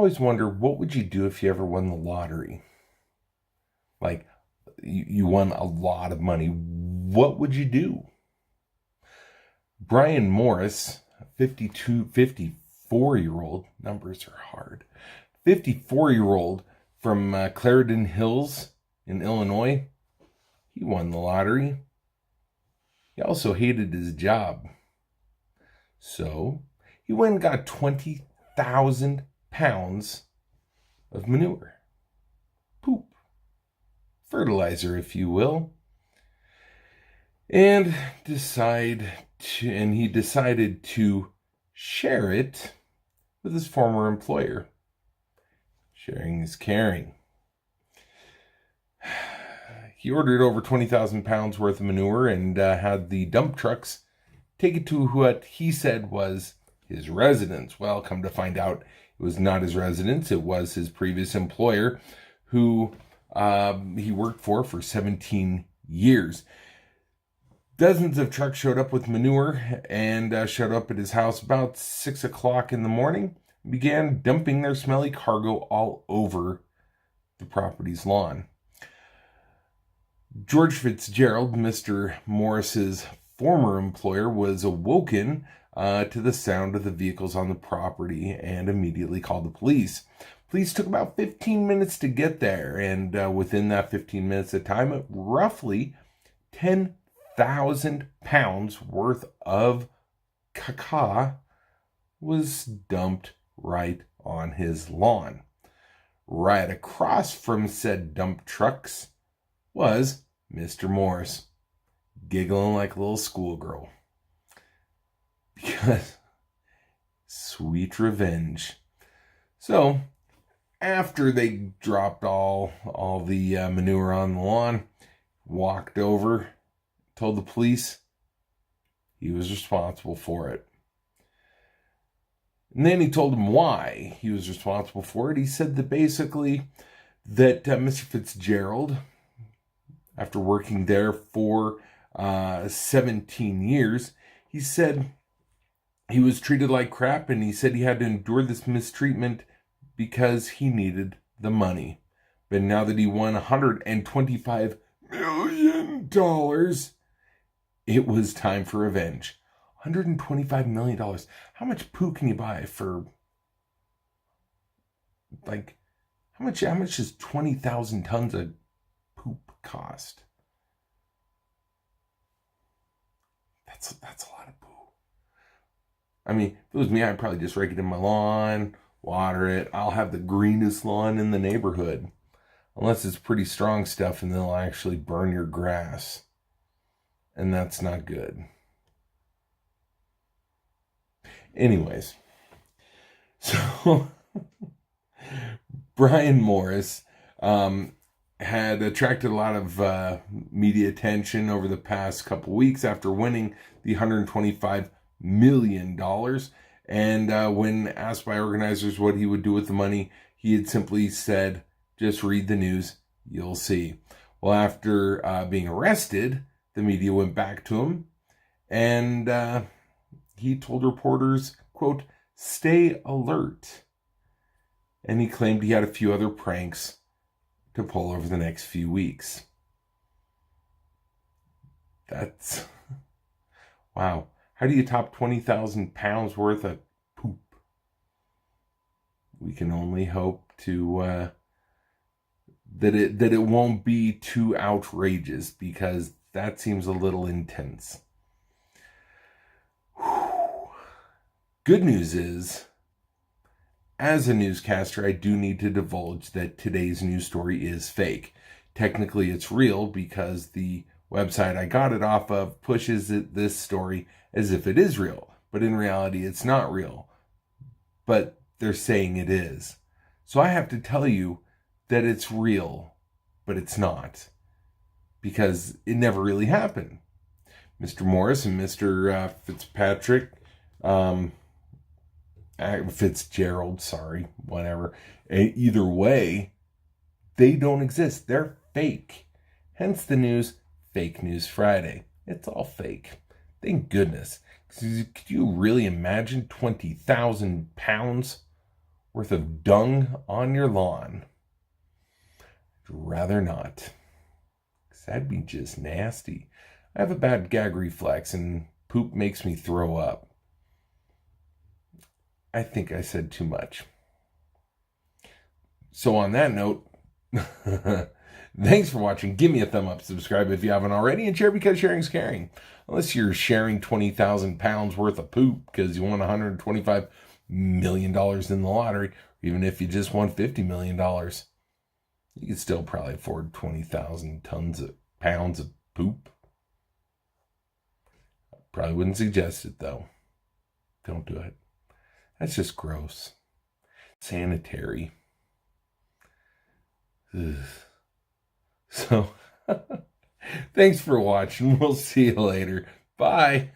always wonder, what would you do if you ever won the lottery? Like, you won a lot of money. What would you do? Brian Morris, 54-year-old, numbers are hard, 54-year-old from Clarendon Hills in Illinois, he won the lottery. He also hated his job. So he went and got 20,000 pounds of manure. Poop. Fertilizer, if you will. And he decided to share it with his former employer. Sharing is caring. He ordered over 20,000 pounds worth of manure and had the dump trucks take it to what he said was his residence. Well, come to find out, it was not his residence. It was his previous employer, who he worked for 17 years. Dozens of trucks showed up with manure and showed up at his house about 6 o'clock in the morning, began dumping their smelly cargo all over the property's lawn. George Fitzgerald, Mr. Morris's former employer, was awoken to the sound of the vehicles on the property and immediately called the police. Police took about 15 minutes to get there, and within that 15 minutes of time, roughly 10,000 pounds worth of caca was dumped right on his lawn. Right across from said dump trucks was Mr. Morris, giggling like a little schoolgirl. Because sweet revenge. So, after they dropped all the manure on the lawn, walked over, told the police he was responsible for it. And then he told them why he was responsible for it. He said that basically that Mr. Fitzgerald, after working there for 17 years, he said he was treated like crap, and he said he had to endure this mistreatment because he needed the money. But now that he won $125 million, it was time for revenge. $125 million. How much poo can you buy for, like, how much does 20,000 tons of poop cost? That's a lot of poo. I mean, if it was me, I'd probably just rake it in my lawn, water it. I'll have the greenest lawn in the neighborhood. Unless it's pretty strong stuff and they'll actually burn your grass. And that's not good. Anyways, so Brian Morris had attracted a lot of media attention over the past couple weeks after winning the $125 million. And when asked by organizers what he would do with the money, he had simply said, "Just read the news, you'll see." Well, after being arrested, the media went back to him, and he told reporters, quote, "Stay alert." And he claimed he had a few other pranks to pull over the next few weeks. That's, wow. How do you top 20,000 pounds worth of poop? We can only hope to that it won't be too outrageous, because that seems a little intense. Whew. Good news is, as a newscaster, I do need to divulge that today's news story is fake. Technically, it's real because the website I got it off of pushes this story as if it is real. But in reality, it's not real. But they're saying it is. So I have to tell you that it's real, but it's not. Because it never really happened. Mr. Morris and Mr. Fitzgerald, whatever. Either way, they don't exist. They're fake. Hence the news, Fake News Friday. It's all fake. Thank goodness. Could you really imagine 20,000 pounds worth of dung on your lawn. I'd rather not. Because that'd be just nasty. I have a bad gag reflex and poop makes me throw up. I think I said too much. So on that note, thanks for watching. Give me a thumb up, subscribe if you haven't already, and share because sharing's caring. Unless you're sharing 20,000 pounds worth of poop because you won $125 million in the lottery, even if you just won $50 million, you could still probably afford 20,000 pounds of poop. Probably wouldn't suggest it though. Don't do it. That's just gross. Sanitary. Ugh. So, thanks for watching. We'll see you later. Bye.